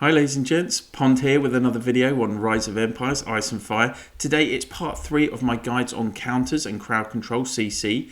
Hi ladies and gents, Pond here with another video on Rise of Empires, Ice and Fire. Today it's part 3 of my guides on counters and crowd control CC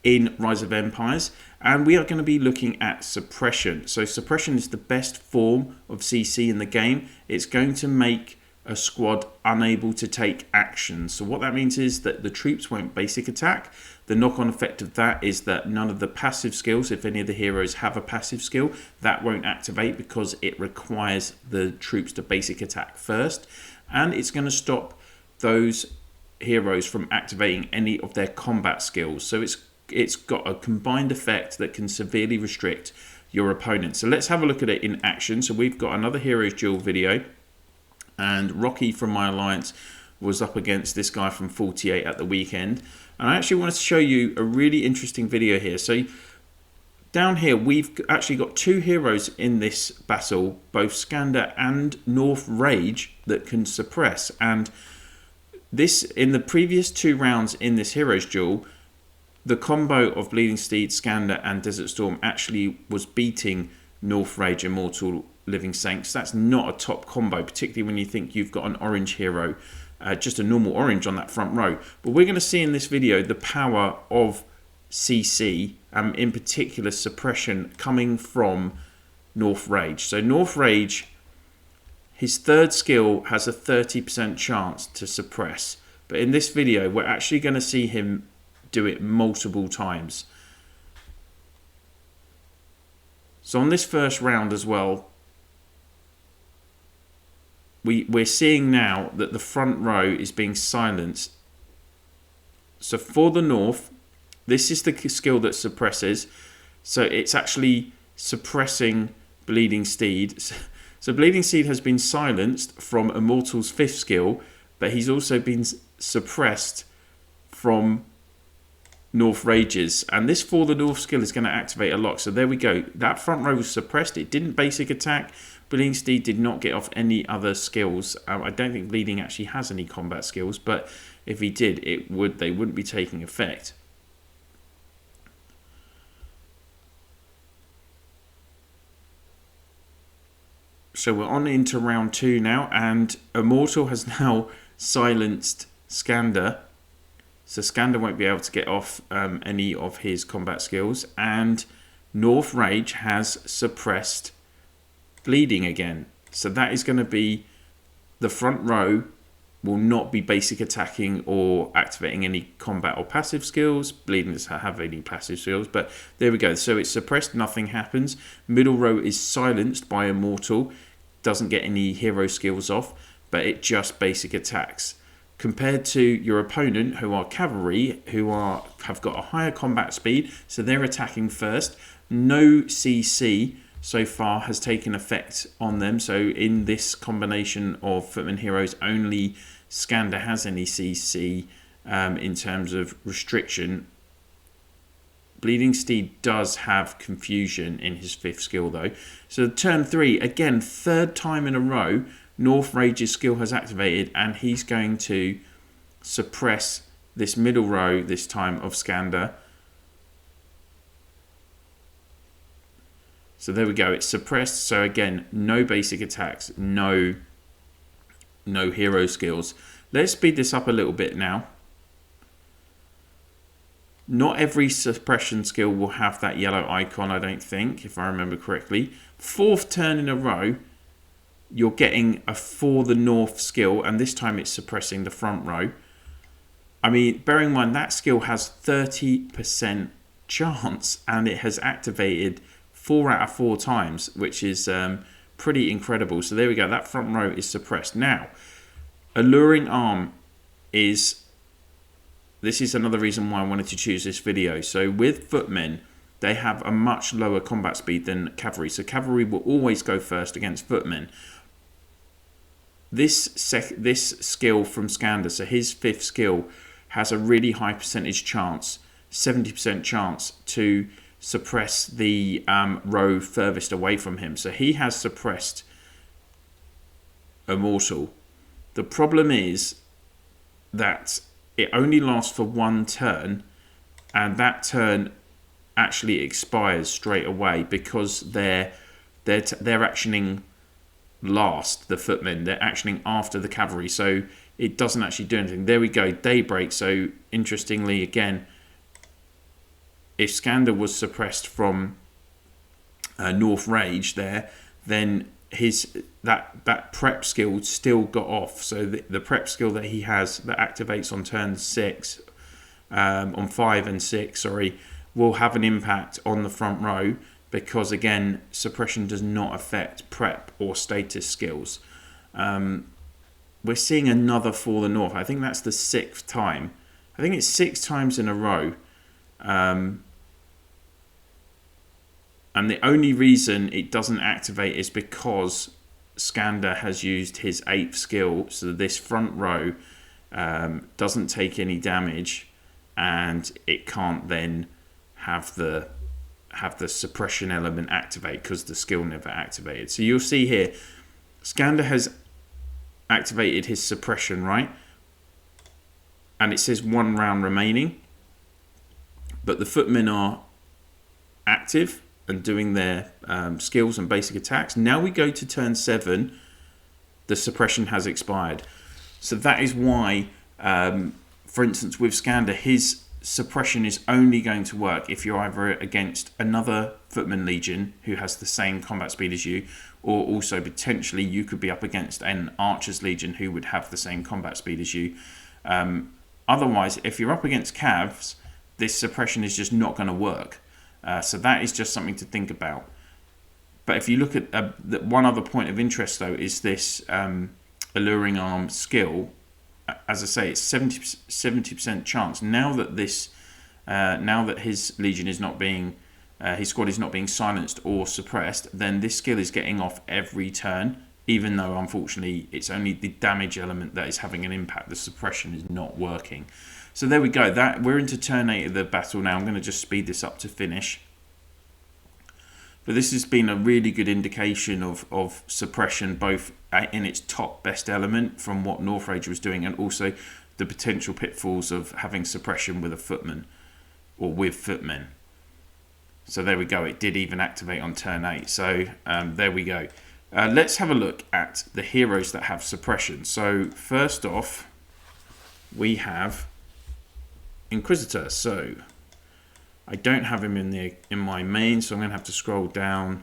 in Rise of Empires, and we are going to be looking at suppression. So suppression is the best form of CC in the game. It's going to make a squad unable to take action. So what that means is that the troops won't basic attack. The knock-on effect of that is that none of the passive skills, if any of the heroes have a passive skill, that won't activate because it requires the troops to basic attack first. And it's going to stop those heroes from activating any of their combat skills. So it's got a combined effect that can severely restrict your opponent. So let's have a look at it in action. So we've got another Heroes Duel video. And Rocky from my alliance was up against this guy from 48 at the weekend. And I actually wanted to show you a really interesting video here. So down here, we've actually got two heroes in this battle, both Skanda and North Rage, that can suppress. And this, in the previous 2 rounds in this Heroes Duel, the combo of Bleeding Steed, Skanda and Desert Storm actually was beating North Rage, Immortal, Living Saints. That's not a top combo, particularly when you think you've got an orange hero, just a normal orange on that front row. But we're going to see in this video the power of CC, in particular suppression, coming from North Rage. So North Rage, his third skill has a 30% chance to suppress. But in this video, we're actually going to see him do it multiple times. So on this first round as well, we're seeing now that the front row is being silenced. So for the North, this is the skill that suppresses. So it's actually suppressing Bleeding Steed. So Bleeding Steed has been silenced from Immortal's 5th skill, but he's also been suppressed from North Rages, and this For the North skill is going to activate a lock. So there we go. That front row was suppressed. It didn't basic attack. Bleeding Steed did not get off any other skills. I don't think Bleeding actually has any combat skills, but if he did, they wouldn't be taking effect. So we're on into round 2 now, and Immortal has now silenced Scanda. So Skanda won't be able to get off any of his combat skills. And North Rage has suppressed Bleeding again. So that is going to be, the front row will not be basic attacking or activating any combat or passive skills. Bleeding doesn't have any passive skills, but there we go. So it's suppressed, nothing happens. Middle row is silenced by Immortal. Doesn't get any hero skills off, but it just basic attacks. Compared to your opponent, who are cavalry, have got a higher combat speed, so they're attacking first. No CC so far has taken effect on them. So in this combination of footman heroes, only Skanda has any CC in terms of restriction. Bleeding Steed does have confusion in his 5th skill though. So turn 3, again, 3rd time in a row, North Rage's skill has activated, and he's going to suppress this middle row this time of Skanda. So there we go, it's suppressed. So again, no basic attacks, no hero skills. Let's speed this up a little bit now. Not every suppression skill will have that yellow icon, I don't think, if I remember correctly. 4th turn in a row, you're getting a For the North skill, and this time it's suppressing the front row. I mean, bearing in mind that skill has 30% chance, and it has activated 4 out of 4 times, which is pretty incredible. So there we go, that front row is suppressed. Now, Alluring Arm is, this is another reason why I wanted to choose this video. So with footmen, they have a much lower combat speed than cavalry. So cavalry will always go first against footmen. This skill from Scanda, so his 5th skill, has a really high percentage chance, 70% chance to suppress the row furthest away from him. So he has suppressed Immortal. The problem is that it only lasts for 1 turn, and that turn actually expires straight away because they're actioning last, the footmen. They're actioning after the cavalry, so it doesn't actually do anything. There we go, daybreak. So interestingly, again, if Skanda was suppressed from North Rage there, then his that prep skill still got off. So the prep skill that he has that activates on turn 6, on 5 and 6, sorry, will have an impact on the front row, because again, suppression does not affect prep or status skills. We're seeing another for the North. I think that's the 6th time. I think it's 6 times in a row. And the only reason it doesn't activate is because Skanda has used his 8th skill, so this front row doesn't take any damage, and it can't then have the suppression element activate because the skill never activated. So you'll see here, Skanda has activated his suppression, right? And it says 1 round remaining, but the footmen are active and doing their skills and basic attacks. Now we go to turn 7, the suppression has expired. So that is why, for instance, with Skanda, his suppression is only going to work if you're either against another footman legion who has the same combat speed as you, or also potentially you could be up against an archer's legion who would have the same combat speed as you. Otherwise, if you're up against cavs, this suppression is just not going to work. So that is just something to think about. But if you look at one other point of interest, though, is this alluring arm skill. As I say, it's 70% chance now that his legion is not being, his squad is not being silenced or suppressed. Then this skill is getting off every turn, even though unfortunately it's only the damage element that is having an impact. The suppression is not working. So there we go. We're into turn 8 of the battle now. I'm going to just speed this up to finish. But this has been a really good indication of suppression, both in its top best element from what North Rage was doing, and also the potential pitfalls of having suppression with a footman or with footmen. So there we go. It did even activate on turn 8. So there we go. Let's have a look at the heroes that have suppression. So first off, we have Inquisitor. So I don't have him in my main, so I'm going to have to scroll down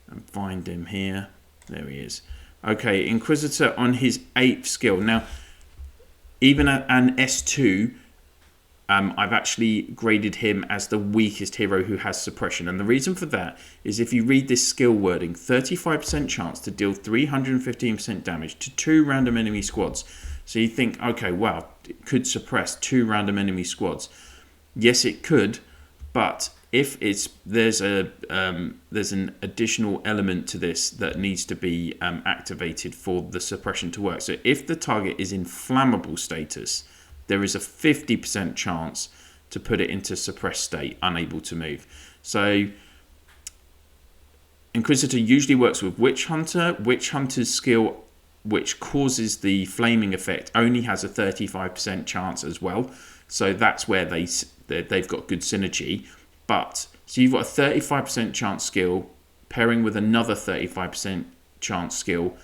and find him here. There he is. Okay, Inquisitor on his 8th skill. Now, even an S2, I've actually graded him as the weakest hero who has suppression. And the reason for that is if you read this skill wording, 35% chance to deal 315% damage to 2 random enemy squads. So you think, okay, wow, it could suppress 2 random enemy squads. Yes, it could, but if there's an additional element to this that needs to be activated for the suppression to work. So if the target is in flammable status, there is a 50% chance to put it into suppressed state, unable to move. So Inquisitor usually works with Witch Hunter. Witch Hunter's skill, which causes the flaming effect, only has a 35% chance as well. So that's where they've got good synergy. But so you've got a 35% chance skill pairing with another 35% chance skill.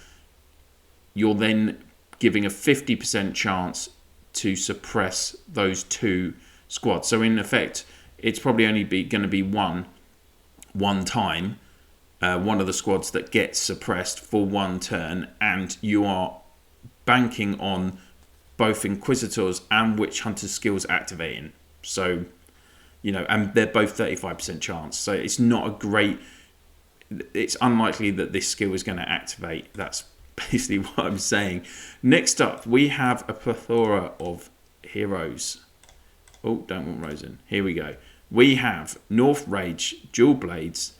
You're then giving a 50% chance to suppress those 2 squads. So in effect, it's probably only going to be one time, one of the squads that gets suppressed for 1 turn, and you are banking on both Inquisitors and Witch Hunter's skills activating. So, and they're both 35% chance. So it's not a great, it's unlikely that this skill is going to activate. That's basically what I'm saying. Next up, we have a plethora of heroes. Oh, don't want Rosen. Here we go. We have North Rage, Dual Blades,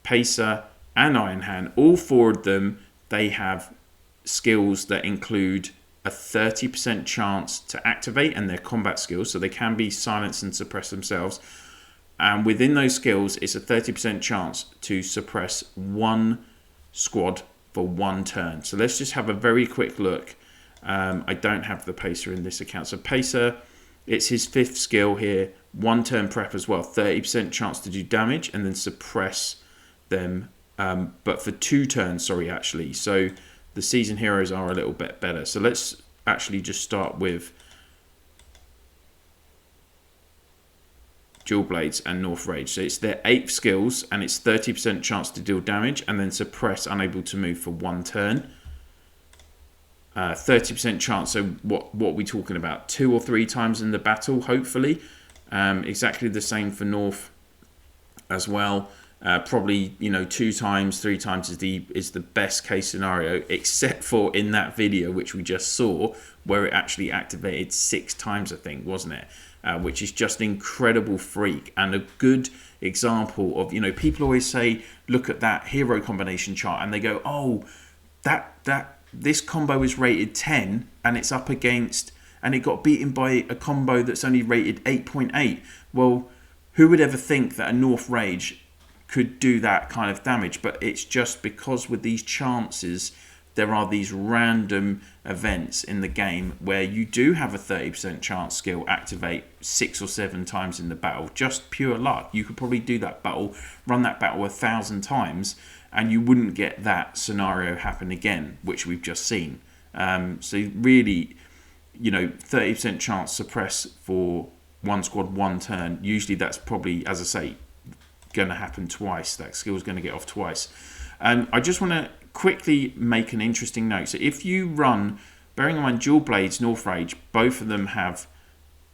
Pacer, and Iron Hand. All 4 of them, they have skills that include a 30% chance to activate, and their combat skills, so they can be silenced and suppress themselves. And within those skills, it's a 30% chance to suppress 1 squad for 1 turn. So let's just have a very quick look. I don't have the Pacer in this account. So Pacer, it's his 5th skill here. 1 turn prep as well. 30% chance to do damage and then suppress them but for 2 turns, sorry, actually. So the season heroes are a little bit better. So let's actually just start with Dual Blades and North Rage. So it's their 8th skills, and it's 30% chance to deal damage, and then suppress, unable to move for 1 turn. 30% chance, so what are we talking about? 2 or 3 times in the battle, hopefully. Exactly the same for North as well. Probably, 2 times, 3 times is the best case scenario, except for in that video which we just saw, where it actually activated 6 times, I think, wasn't it? Which is just an incredible freak and a good example of, people always say, look at that hero combination chart, and they go, oh, this combo is rated 10 and it's up against, and it got beaten by a combo that's only rated 8.8. Well, who would ever think that a North Rage could do that kind of damage? But it's just because with these chances, there are these random events in the game where you do have a 30% chance skill activate 6 or 7 times in the battle. Just pure luck. You could probably do that battle, run that battle 1,000 times, and you wouldn't get that scenario happen again, which we've just seen. So really, 30% chance suppress for 1 squad 1 turn. Usually that's probably, as I say, going to happen twice. That skill's going to get off twice. I just want to quickly make an interesting note. So if you run, bearing in mind Dual Blades, North Rage, both of them have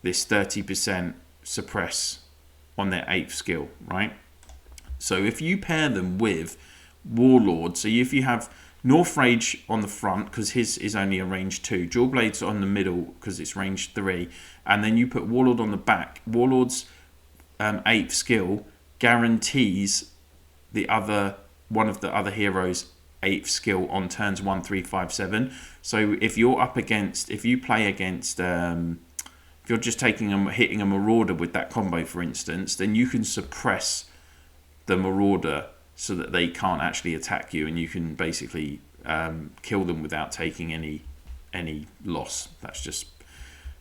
this 30% suppress on their 8th skill, right? So if you pair them with Warlord, so if you have North Rage on the front, because his is only a range 2, Dual Blades on the middle because it's range 3, and then you put Warlord on the back, Warlord's 8th skill guarantees one of the other heroes' 8th skill on turns 1, 3, 5, 7. So if you're up against, if you play against, if you're just hitting a Marauder with that combo, for instance, then you can suppress the Marauder so that they can't actually attack you, and you can basically kill them without taking any loss. That's just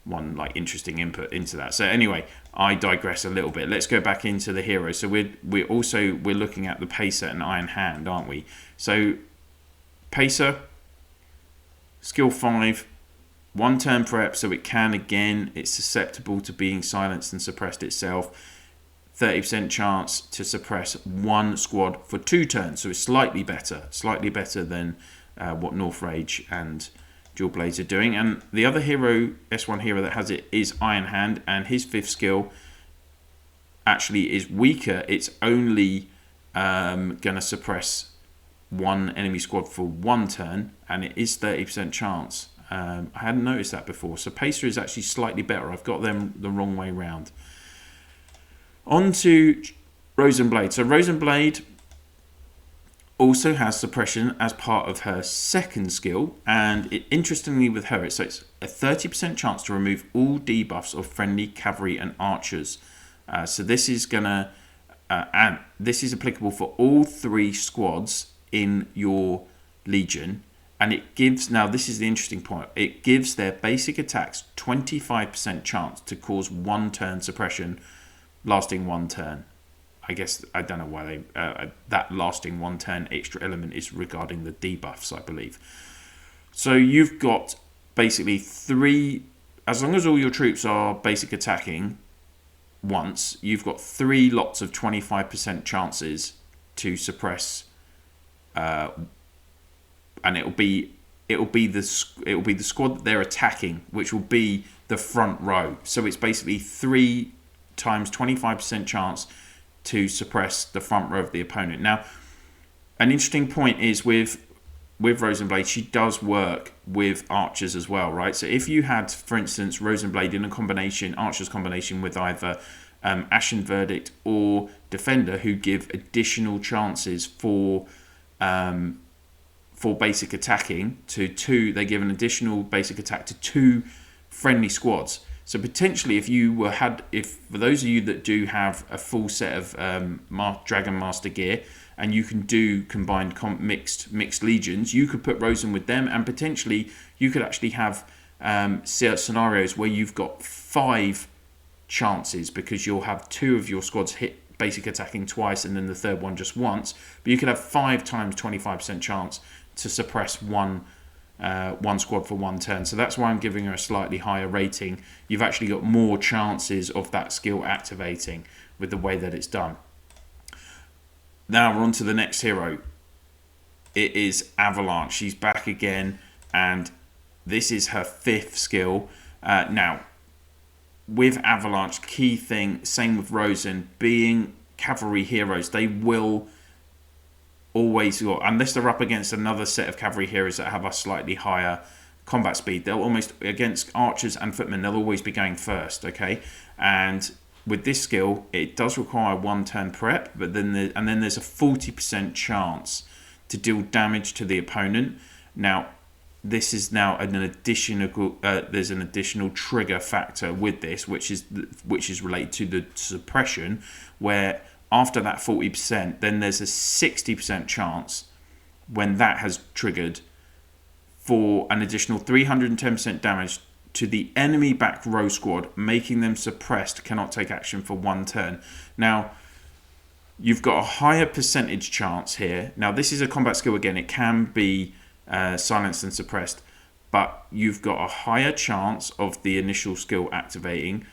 one interesting input into that. So anyway, I digress a little bit. Let's go back into the heroes. So we're looking at the Pacer and Iron Hand, aren't we? So Pacer, skill 5, 1 turn prep, so it's susceptible to being silenced and suppressed itself. 30% chance to suppress 1 squad for 2 turns, so it's slightly better than what North Rage and Dual Blades are doing. And the other hero, S1 hero that has it, is Iron Hand, and his 5th skill actually is weaker. It's only going to suppress 1 enemy squad for 1 turn, and it is 30% chance. I hadn't noticed that before, so Pacer is actually slightly better. I've got them the wrong way round. On to Rosenblade. So Rosenblade also has suppression as part of her 2nd skill, and interestingly with her, it's a 30% chance to remove all debuffs of friendly cavalry and archers. So this is gonna, and this is applicable for all 3 squads in your legion, and it gives, now this is the interesting point, it gives their basic attacks 25% chance to cause 1 turn suppression lasting 1 turn. I guess, I don't know why that lasting 1 turn extra element is regarding the debuffs, I believe. So you've got basically 3, as long as all your troops are basic attacking once, you've got 3 lots of 25% chances to suppress, and it'll be the squad that they're attacking, which will be the front row. So it's basically 3 times 25% chance to suppress the front row of the opponent. Now, an interesting point is with Rosenblade, she does work with archers as well, right? So if you had, for instance, Rosenblade in a combination, archers combination with either Ashen Verdict or Defender, who give additional chances for basic attacking to 2, they give an additional basic attack to 2 friendly squads. So potentially, if for those of you that do have a full set of Dragon Master gear, and you can do combined mixed legions, you could put Rosen with them, and potentially you could actually have scenarios where you've got 5 chances, because you'll have 2 of your squads hit basic attacking twice and then the third one just once. But you could have 5 times 25% chance to suppress one squad for 1 turn. So that's why I'm giving her a slightly higher rating. You've actually got more chances of that skill activating with the way that it's done. Now we're on to the next hero. It is Avalanche. She's back again, and this is her 5th skill. Now, with Avalanche, key thing, same with Rosen, being cavalry heroes, they will always, unless they're up against another set of cavalry heroes that have a slightly higher combat speed, they'll almost, against archers and footmen, they'll always be going first, okay? And with this skill, it does require 1 turn prep, but then there's a 40% chance to deal damage to the opponent. Now, this is now an additional. There's an additional trigger factor with this, which is related to the suppression, where after that 40%, then there's a 60% chance when that has triggered for an additional 310% damage to the enemy back row squad, making them suppressed, cannot take action for 1 turn. Now, you've got a higher percentage chance here. Now, this is a combat skill again. It can be silenced and suppressed, but you've got a higher chance of the initial skill activating,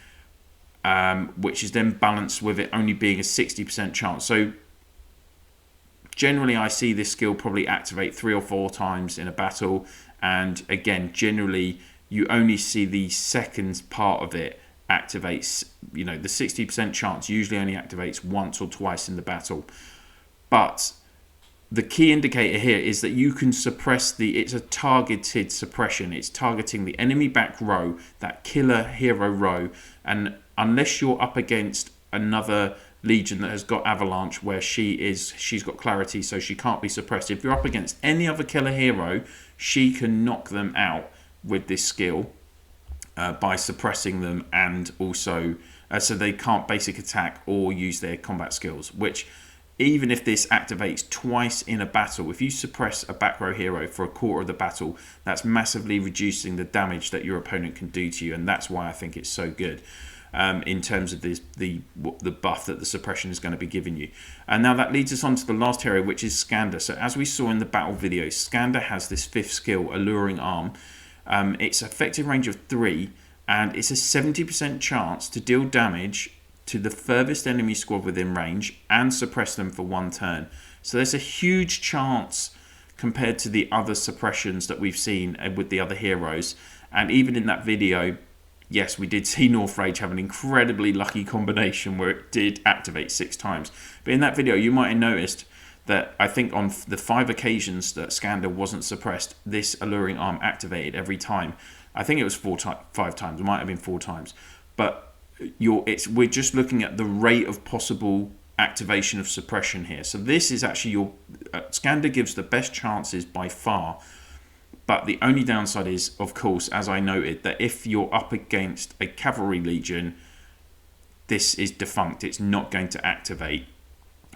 which is then balanced with it only being a 60% chance. So generally, I see this skill probably activate 3 or 4 times in a battle, and again, generally, you only see the second part of it activates. The 60% chance usually only activates once or twice in the battle. But the key indicator here is that you can suppress it's a targeted suppression. It's targeting the enemy back row, that killer hero row. And unless you're up against another legion that has got Avalanche, where she's got clarity, so she can't be suppressed. If you're up against any other killer hero, she can knock them out with this skill by suppressing them, and also so they can't basic attack or use their combat skills, which even if this activates twice in a battle, if you suppress a back row hero for a quarter of the battle, that's massively reducing the damage that your opponent can do to you, and that's why I think it's so good in terms of the buff that the suppression is going to be giving you. And now that leads us on to the last hero, which is Skanda. So as we saw in the battle video, Skanda has this 5th skill, Alluring Arm. It's effective range of 3, and it's a 70% chance to deal damage to the furthest enemy squad within range and suppress them for 1 turn. So there's a huge chance compared to the other suppressions that we've seen with the other heroes. And even in that video, yes, we did see North Rage have an incredibly lucky combination where it did activate 6 times. But in that video, you might have noticed that I think on the 5 occasions that Skanda wasn't suppressed, this Alluring Arm activated every time. I think it was 5 times. It might have been 4 times. But we're just looking at the rate of possible activation of suppression here. So this is actually Skanda gives the best chances by far. But the only downside is, of course, as I noted, that if you're up against a cavalry legion, this is defunct. It's not going to activate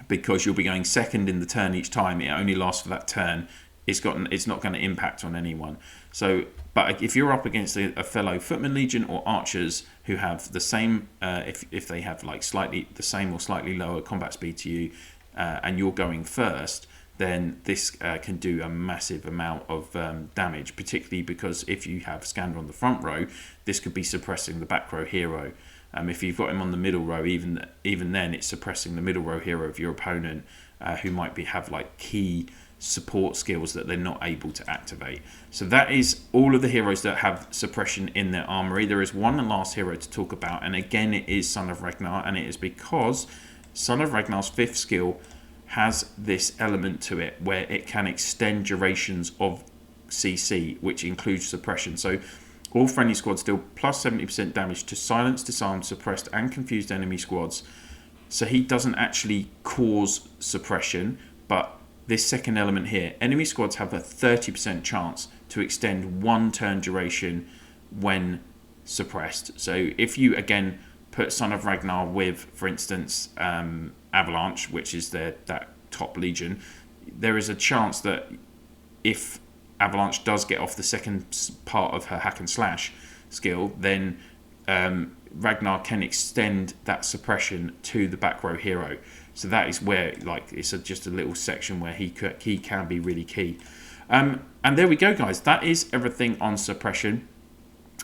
because you'll be going second in the turn each time. It only lasts for that turn. It's not going to impact on anyone. So, but if you're up against a fellow footman legion or archers who have the same, if they have like slightly the same or slightly lower combat speed to you, and you're going first, then this can do a massive amount of damage, particularly because if you have Skanda on the front row, this could be suppressing the back row hero. If you've got him on the middle row, even then it's suppressing the middle row hero of your opponent, who might have like key support skills that they're not able to activate. So that is all of the heroes that have suppression in their armory. There is one last hero to talk about, and again it is Son of Ragnar, and it is because Son of Ragnar's 5th skill has this element to it where it can extend durations of CC, which includes suppression. So all friendly squads deal plus 70% damage to silenced, disarmed, suppressed and confused enemy squads. So he doesn't actually cause suppression, but this second element here, enemy squads have a 30% chance to extend 1 turn duration when suppressed. So if you again put Son of Ragnar with, for instance, Avalanche, which is that top legion, there is a chance that if Avalanche does get off the second part of her hack and slash skill, then Ragnar can extend that suppression to the back row hero. So that is where, like, it's just a little section where he can be really key. And there we go, guys. That is everything on suppression.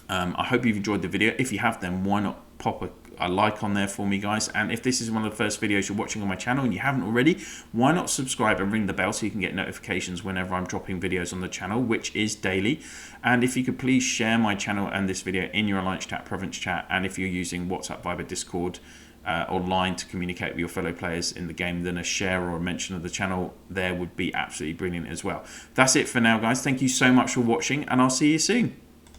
I hope you've enjoyed the video. If you have, then why not pop a like on there for me, guys. And if this is one of the first videos you're watching on my channel and you haven't already, why not subscribe and ring the bell so you can get notifications whenever I'm dropping videos on the channel, which is daily. And if you could please share my channel and this video in your Alliance chat, Province chat, and if you're using WhatsApp, Viber, Discord, or Line to communicate with your fellow players in the game, then a share or a mention of the channel there would be absolutely brilliant as well. That's it for now, guys. Thank you so much for watching, and I'll see you soon.